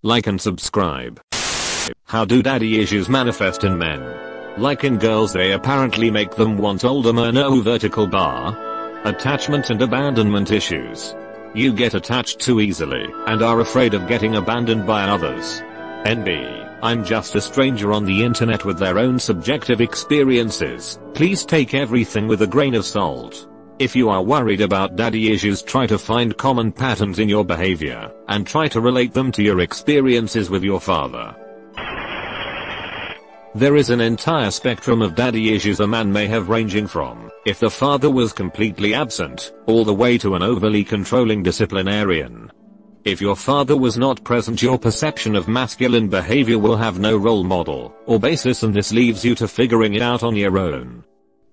Like and subscribe. How do daddy issues manifest in men? Like in girls, they apparently make them want older men. No vertical bar. Attachment and abandonment issues. You get attached too easily and are afraid of getting abandoned by others. NB, I'm just a stranger on the internet with their own subjective experiences. Please take everything with a grain of salt. If you are worried about daddy issues, try to find common patterns in your behavior and try to relate them to your experiences with your father. There is an entire spectrum of daddy issues a man may have, ranging from if the father was completely absent, all the way to an overly controlling disciplinarian. If your father was not present, your perception of masculine behavior will have no role model or basis, and this leaves you to figuring it out on your own.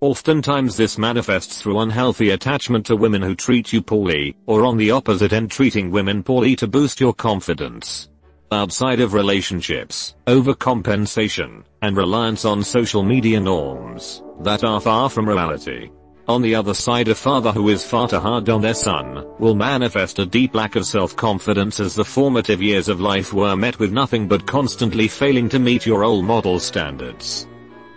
Oftentimes this manifests through unhealthy attachment to women who treat you poorly, or on the opposite end, treating women poorly to boost your confidence. Outside of relationships, overcompensation, and reliance on social media norms that are far from reality. On the other side, a father who is far too hard on their son will manifest a deep lack of self-confidence, as the formative years of life were met with nothing but constantly failing to meet your role model standards.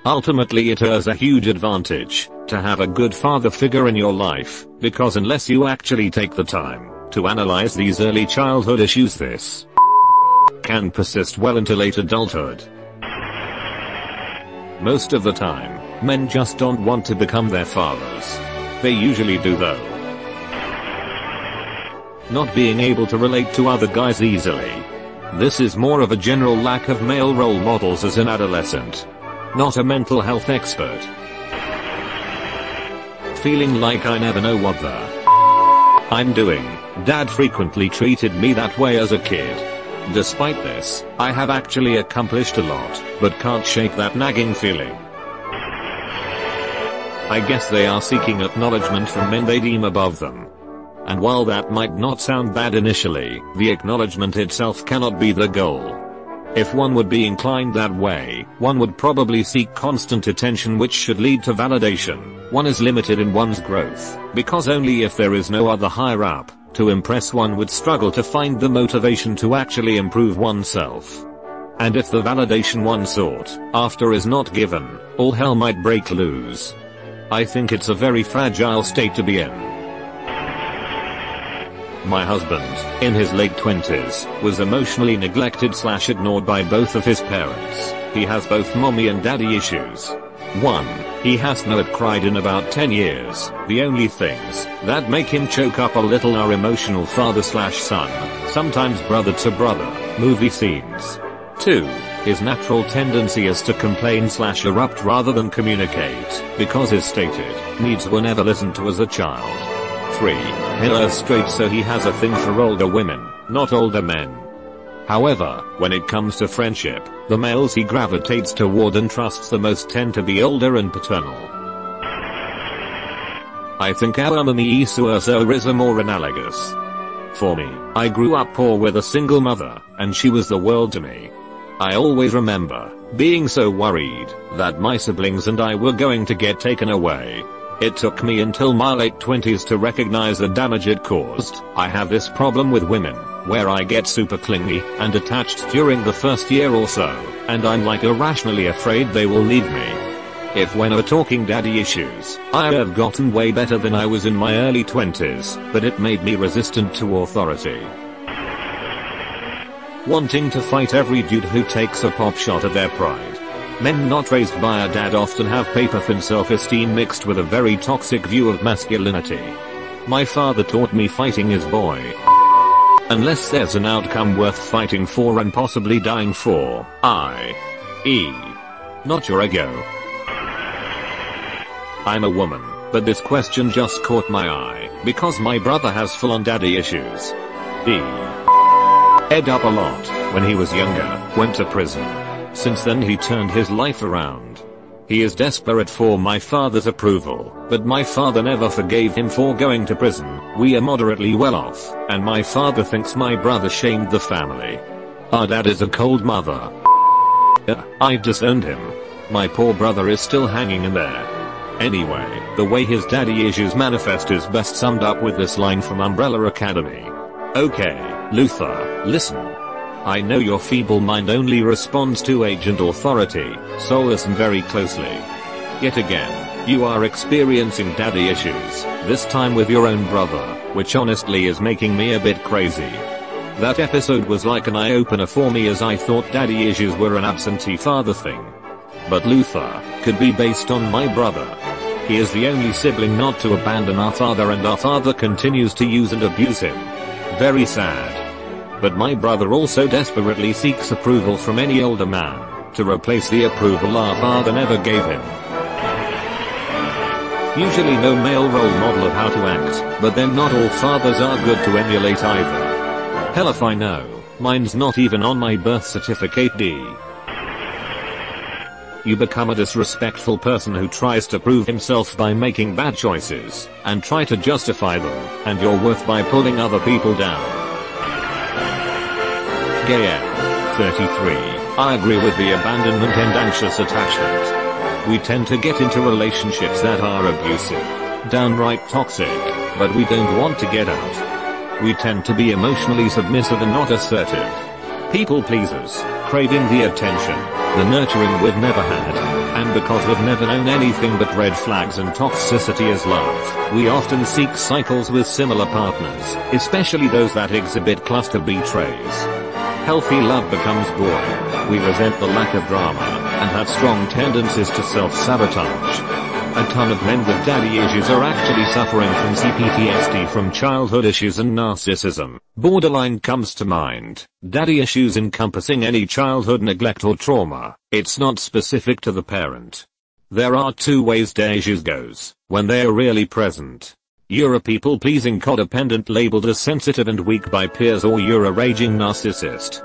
Ultimately, it has a huge advantage to have a good father figure in your life, because unless you actually take the time to analyze these early childhood issues, this can persist well into late adulthood. Most of the time, men just don't want to become their fathers. They usually do, though. Not being able to relate to other guys easily. This is more of a general lack of male role models as an adolescent. Not a mental health expert. Feeling like I never know what the I'm doing. Dad frequently treated me that way as a kid. Despite this, I have actually accomplished a lot, but can't shake that nagging feeling. I guess they are seeking acknowledgement from men they deem above them. And while that might not sound bad initially, the acknowledgement itself cannot be the goal. If one would be inclined that way, one would probably seek constant attention, which should lead to validation. One is limited in one's growth, because only if there is no other higher up to impress, one would struggle to find the motivation to actually improve oneself. And if the validation one sought after is not given, all hell might break loose. I think it's a very fragile state to be in. My husband, in his late 20s, was emotionally neglected/ignored by both of his parents. He has both mommy and daddy issues. 1. He has not cried in about 10 years. The only things that make him choke up a little are emotional father/son, sometimes brother to brother, movie scenes. 2. His natural tendency is to complain/erupt rather than communicate, because his stated needs were never listened to as a child. 3. He is straight, so he has a thing for older women, not older men. However, when it comes to friendship, the males he gravitates toward and trusts the most tend to be older and paternal. I think our mommy issues are more analogous. For me, I grew up poor with a single mother, and she was the world to me. I always remember being so worried that my siblings and I were going to get taken away. It took me until my late 20s to recognize the damage it caused. I have this problem with women, where I get super clingy and attached during the first year or so, and I'm like irrationally afraid they will leave me. If when we're talking daddy issues, I have gotten way better than I was in my early 20s, but it made me resistant to authority. Wanting to fight every dude who takes a pop shot at their pride. Men not raised by a dad often have paper-thin self-esteem mixed with a very toxic view of masculinity. My father taught me fighting is boy. Unless there's an outcome worth fighting for and possibly dying for, i.e. not your ego. I'm a woman, but this question just caught my eye, because my brother has full-on daddy issues. He ed up a lot when he was younger, went to prison. Since then he turned his life around. He is desperate for my father's approval, but my father never forgave him for going to prison. We are moderately well off, and my father thinks my brother shamed the family. Our dad is a cold mother. I've disowned him. My poor brother is still hanging in there. Anyway, the way his daddy issues manifest is best summed up with this line from Umbrella Academy. Okay, Luther, listen. I know your feeble mind only responds to age and authority, so listen very closely. Yet again, you are experiencing daddy issues, this time with your own brother, which honestly is making me a bit crazy. That episode was like an eye-opener for me, as I thought daddy issues were an absentee father thing. But Luther could be based on my brother. He is the only sibling not to abandon our father, and our father continues to use and abuse him. Very sad. But my brother also desperately seeks approval from any older man, to replace the approval our father never gave him. Usually no male role model of how to act, but then not all fathers are good to emulate either. Hell if I know, mine's not even on my birth certificate. You become a disrespectful person who tries to prove himself by making bad choices, and try to justify them, and your worth by pulling other people down. Gay M. 33. I agree with the abandonment and anxious attachment. We tend to get into relationships that are abusive, downright toxic, but we don't want to get out. We tend to be emotionally submissive and not assertive. People pleasers, craving the attention, the nurturing we've never had, and because we've never known anything but red flags and toxicity as love, we often seek cycles with similar partners, especially those that exhibit cluster B traits. Healthy love becomes boring, we resent the lack of drama, and have strong tendencies to self-sabotage. A ton of men with daddy issues are actually suffering from CPTSD from childhood issues and narcissism. Borderline comes to mind. Daddy issues encompassing any childhood neglect or trauma. It's not specific to the parent. There are two ways daddy issues goes, when they are really present. You're a people-pleasing codependent labeled as sensitive and weak by peers, or you're a raging narcissist.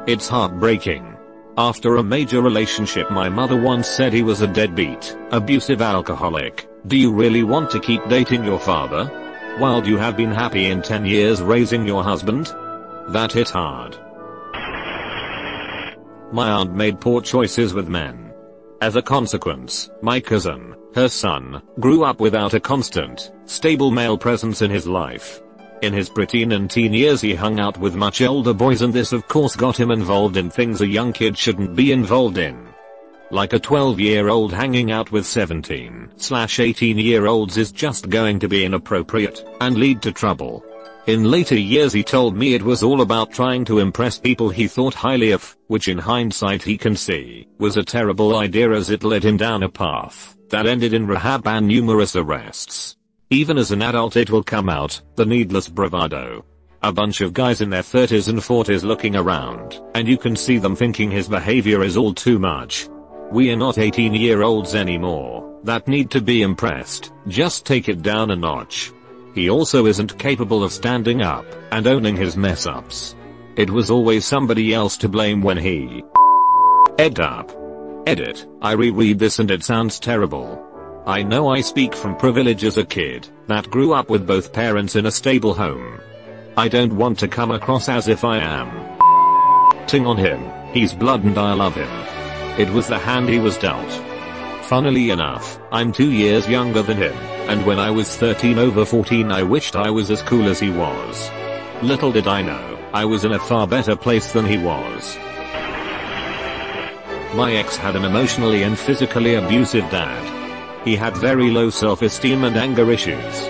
It's heartbreaking. After a major relationship, my mother once said he was a deadbeat, abusive alcoholic. Do you really want to keep dating your father? While you have been happy in 10 years raising your husband? That hit hard. My aunt made poor choices with men. As a consequence, my cousin, her son, grew up without a constant, stable male presence in his life. In his preteen and teen years he hung out with much older boys, and this of course got him involved in things a young kid shouldn't be involved in. Like a 12-year-old hanging out with 17/18-year-olds is just going to be inappropriate, and lead to trouble. In later years he told me it was all about trying to impress people he thought highly of, which in hindsight he can see, was a terrible idea, as it led him down a path that ended in rehab and numerous arrests. Even as an adult it will come out, the needless bravado. A bunch of guys in their 30s and 40s looking around, and you can see them thinking his behavior is all too much. We are not 18-year-olds anymore that need to be impressed, just take it down a notch. He also isn't capable of standing up and owning his mess ups. It was always somebody else to blame when he egged up. Edit, I reread this and it sounds terrible. I know I speak from privilege as a kid that grew up with both parents in a stable home. I don't want to come across as if I am ting on him. He's blood and I love him. It was the hand he was dealt. Funnily enough, I'm 2 years younger than him, and when I was 13/14 I wished I was as cool as he was. Little did I know, I was in a far better place than he was. My ex had an emotionally and physically abusive dad. He had very low self-esteem and anger issues.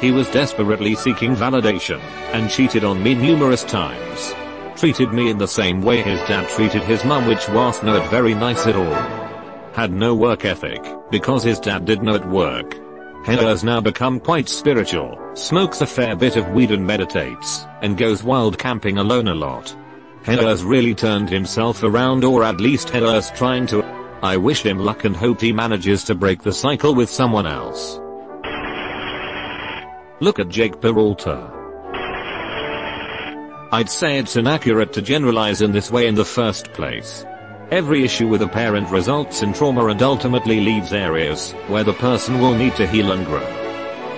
He was desperately seeking validation, and cheated on me numerous times. Treated me in the same way his dad treated his mum, which was not very nice at all. Had no work ethic, because his dad did not work. Has now become quite spiritual, smokes a fair bit of weed and meditates, and goes wild camping alone a lot. Has really turned himself around, or at least has trying to. I wish him luck and hope he manages to break the cycle with someone else. Look at Jake Peralta. I'd say it's inaccurate to generalize in this way in the first place. Every issue with a parent results in trauma and ultimately leaves areas where the person will need to heal and grow.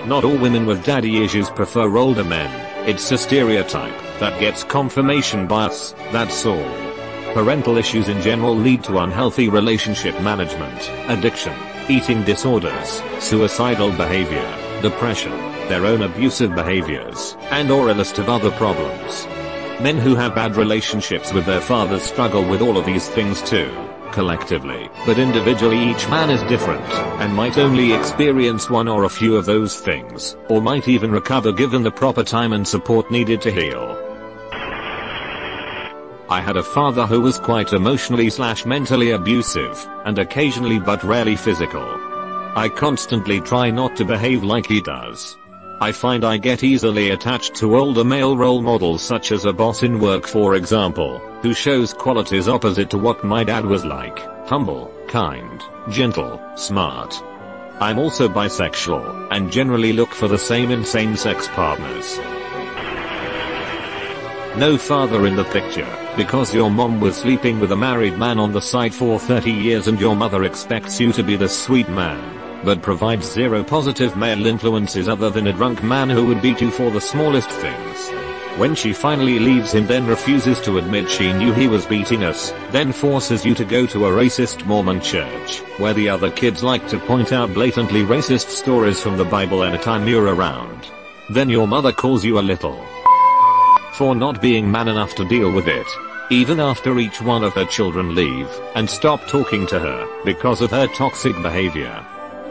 Not all women with daddy issues prefer older men. It's a stereotype that gets confirmation bias, that's all. Parental issues in general lead to unhealthy relationship management, addiction, eating disorders, suicidal behavior, depression, their own abusive behaviors, and or a list of other problems. Men who have bad relationships with their fathers struggle with all of these things too, collectively, but individually each man is different, and might only experience one or a few of those things, or might even recover given the proper time and support needed to heal. I had a father who was quite emotionally/mentally abusive, and occasionally but rarely physical. I constantly try not to behave like he does. I find I get easily attached to older male role models such as a boss in work for example, who shows qualities opposite to what my dad was like: humble, kind, gentle, smart. I'm also bisexual, and generally look for the same in same-sex partners. No father in the picture, because your mom was sleeping with a married man on the side for 30 years and your mother expects you to be the sweet man, but provides zero positive male influences other than a drunk man who would beat you for the smallest things. When she finally leaves him, then refuses to admit she knew he was beating us, then forces you to go to a racist Mormon church, where the other kids like to point out blatantly racist stories from the Bible anytime you're around. Then your mother calls you a little for not being man enough to deal with it, even after each one of her children leave and stop talking to her because of her toxic behavior.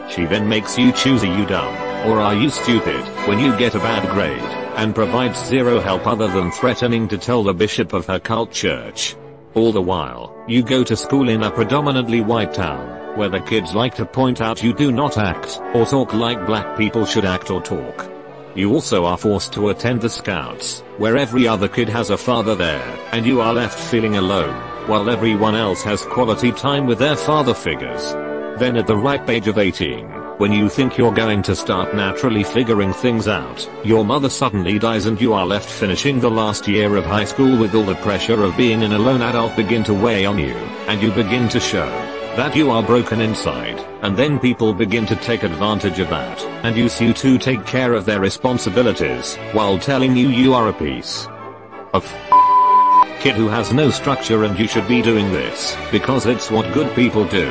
She then makes you choose: are you dumb, or are you stupid, when you get a bad grade, and provides zero help other than threatening to tell the bishop of her cult church. All the while, you go to school in a predominantly white town, where the kids like to point out you do not act or talk like black people should act or talk. You also are forced to attend the Scouts, where every other kid has a father there, and you are left feeling alone, while everyone else has quality time with their father figures. Then at the ripe age of 18, when you think you're going to start naturally figuring things out, your mother suddenly dies and you are left finishing the last year of high school with all the pressure of being an alone adult begin to weigh on you, and you begin to show that you are broken inside, and then people begin to take advantage of that, and use you to take care of their responsibilities, while telling you are a piece of kid who has no structure and you should be doing this, because it's what good people do.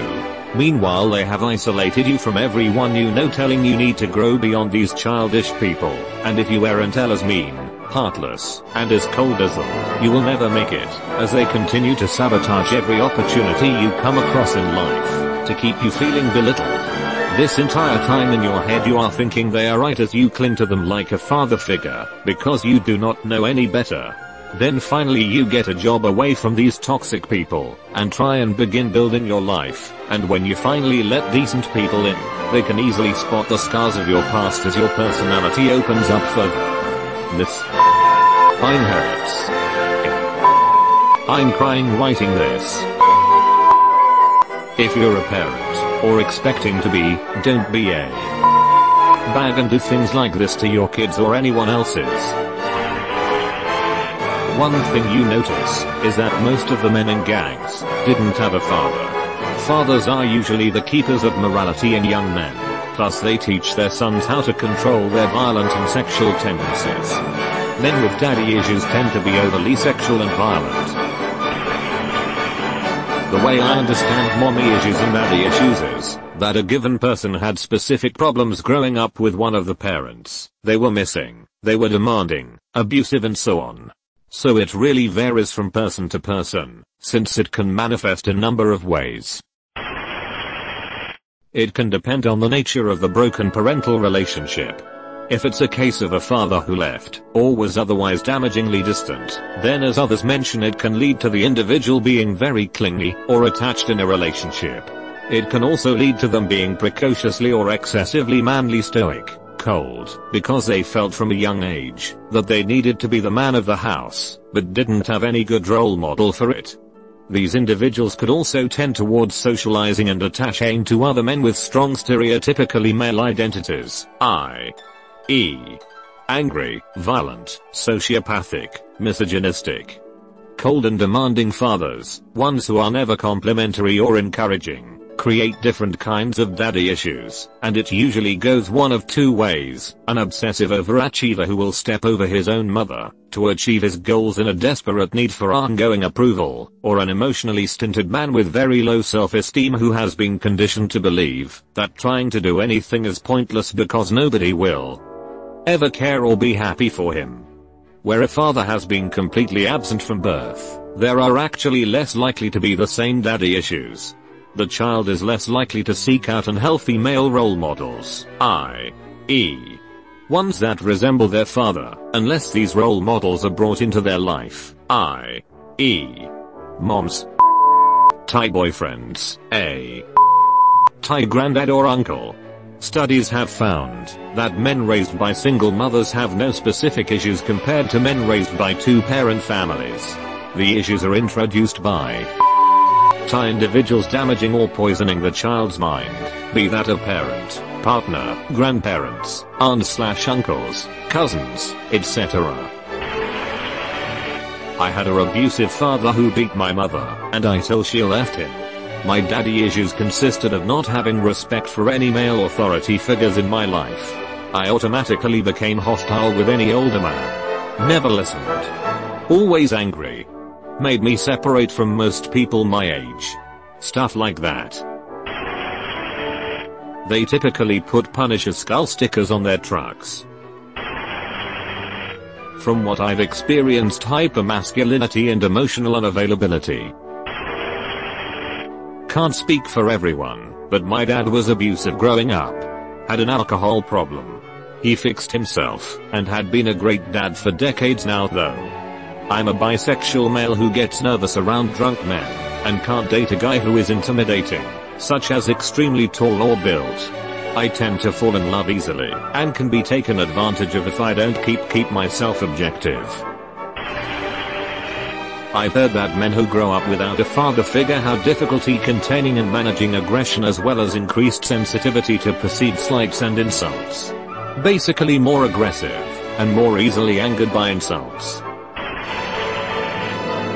Meanwhile they have isolated you from everyone you know, telling you need to grow beyond these childish people, and if you aren't as mean, heartless, and as cold as them, you will never make it, as they continue to sabotage every opportunity you come across in life, to keep you feeling belittled. This entire time in your head you are thinking they are right as you cling to them like a father figure, because you do not know any better. Then finally you get a job away from these toxic people, and try and begin building your life, and when you finally let decent people in, they can easily spot the scars of your past as your personality opens up further. This mine hurts. I'm crying writing this. If you're a parent, or expecting to be, don't be a bag and do things like this to your kids or anyone else's. One thing you notice is that most of the men in gangs didn't have a father. Fathers are usually the keepers of morality in young men, plus they teach their sons how to control their violent and sexual tendencies. Men with daddy issues tend to be overly sexual and violent. The way I understand mommy issues and daddy issues is that a given person had specific problems growing up with one of the parents. They were missing, they were demanding, abusive and so on. So it really varies from person to person, since it can manifest a number of ways. It can depend on the nature of the broken parental relationship. If it's a case of a father who left, or was otherwise damagingly distant, then as others mention it can lead to the individual being very clingy, or attached in a relationship. It can also lead to them being precociously or excessively manly, stoic, cold, because they felt from a young age that they needed to be the man of the house, but didn't have any good role model for it. These individuals could also tend towards socializing and attaching to other men with strong stereotypically male identities, i.e. angry, violent, sociopathic, misogynistic, cold and demanding fathers, ones who are never complimentary or encouraging, create different kinds of daddy issues, and it usually goes one of two ways: an obsessive overachiever who will step over his own mother to achieve his goals in a desperate need for ongoing approval, or an emotionally stinted man with very low self-esteem who has been conditioned to believe that trying to do anything is pointless because nobody will ever care or be happy for him. where a father has been completely absent from birth, there are actually less likely to be the same daddy issues. The child is less likely to seek out unhealthy male role models, i.e., ones that resemble their father, unless these role models are brought into their life, i.e., moms, Thai boyfriends, Thai granddad or uncle. Studies have found that men raised by single mothers have no specific issues compared to men raised by two-parent families. The issues are introduced by Thai individuals damaging or poisoning the child's mind, be that a parent, partner, grandparents, aunts/uncles, cousins, etc. I had an abusive father who beat my mother, and until she left him. My daddy issues consisted of not having respect for any male authority figures in my life. I automatically became hostile with any older man. Never listened. Always angry. Made me separate from most people my age. Stuff like that. They typically put Punisher skull stickers on their trucks. From what I've experienced, hypermasculinity and emotional unavailability. Can't speak for everyone, but my dad was abusive growing up. Had an alcohol problem. He fixed himself, and had been a great dad for decades now though. I'm a bisexual male who gets nervous around drunk men, and can't date a guy who is intimidating, such as extremely tall or built. I tend to fall in love easily, and can be taken advantage of if I don't keep myself objective. I've heard that men who grow up without a father figure have difficulty containing and managing aggression as well as increased sensitivity to perceived slights and insults. Basically more aggressive, and more easily angered by insults.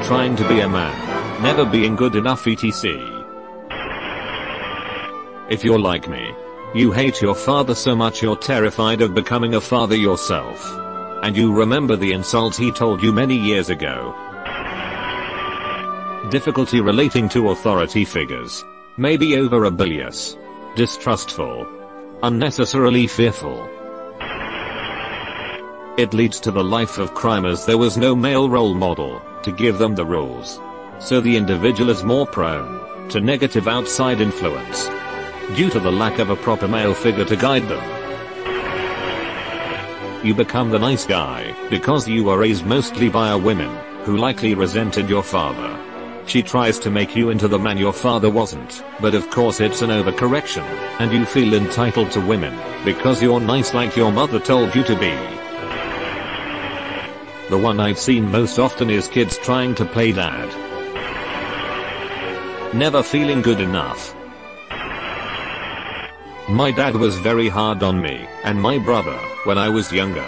Trying to be a man, never being good enough etc. If you're like me, you hate your father so much you're terrified of becoming a father yourself. And you remember the insults he told you many years ago. Difficulty relating to authority figures. Maybe over rebellious, distrustful, unnecessarily fearful. It leads to the life of crime as there was no male role model to give them the rules. So the individual is more prone to negative outside influence due to the lack of a proper male figure to guide them. You become the nice guy because you were raised mostly by women who likely resented your father. She tries to make you into the man your father wasn't, but of course it's an overcorrection, and you feel entitled to women because you're nice like your mother told you to be. The one I've seen most often is kids trying to play dad. Never feeling good enough. My dad was very hard on me and my brother when I was younger.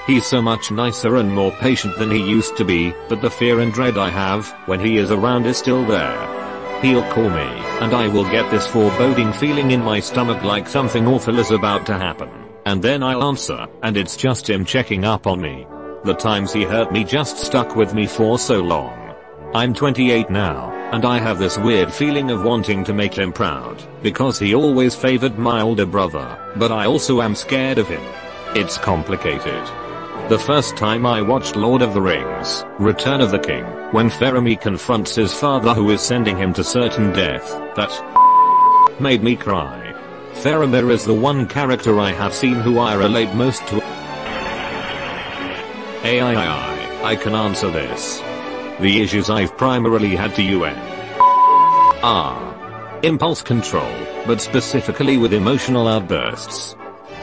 He's so much nicer and more patient than he used to be, but the fear and dread I have when he is around is still there. He'll call me, and I will get this foreboding feeling in my stomach like something awful is about to happen. And then I'll answer, and it's just him checking up on me. The times he hurt me just stuck with me for so long. I'm 28 now, and I have this weird feeling of wanting to make him proud, because he always favored my older brother, but I also am scared of him. It's complicated. The first time I watched Lord of the Rings, Return of the King, when Faramir confronts his father who is sending him to certain death, that made me cry. Faramir is the one character I have seen who I relate most to. I can answer this. The issues I've primarily had to UN are impulse control, but specifically with emotional outbursts.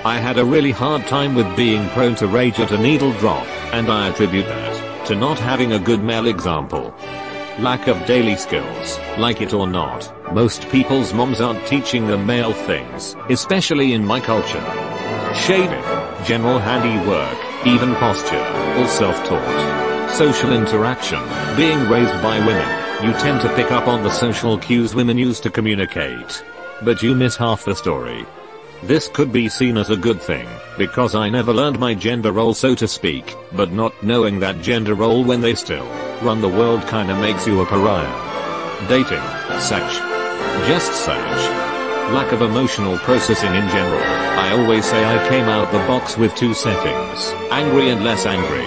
I had a really hard time with being prone to rage at a needle drop, and I attribute that to not having a good male example. Lack of daily skills, like it or not, most people's moms aren't teaching them male things, especially in my culture. Shaving, general handiwork, even posture, all self-taught. Social interaction, being raised by women, you tend to pick up on the social cues women use to communicate. But you miss half the story. This could be seen as a good thing, because I never learned my gender role so to speak, but not knowing that gender role when they still run the world kinda makes you a pariah. Dating, such. Just such. Lack of emotional processing in general. I always say I came out the box with two settings, angry and less angry.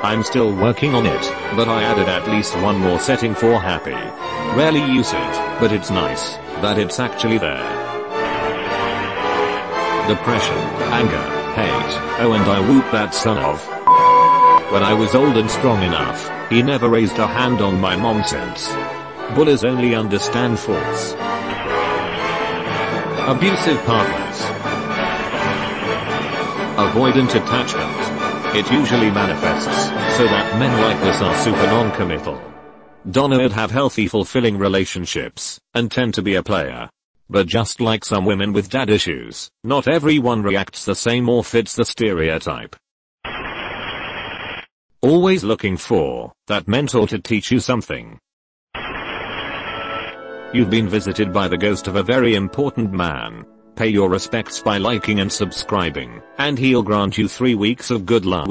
I'm still working on it, but I added at least one more setting for happy. Rarely use it, but it's nice that it's actually there. Depression, anger, hate, oh and I whoop that son of. When I was old and strong enough, he never raised a hand on my mom since. Bullies only understand force. Abusive partners. Avoidant attachment. It usually manifests so that men like this are super non-committal. Don't have healthy fulfilling relationships and tend to be a player. But just like some women with dad issues, not everyone reacts the same or fits the stereotype. Always looking for that mentor to teach you something. You've been visited by the ghost of a very important man. Pay your respects by liking and subscribing, and he'll grant you 3 weeks of good luck.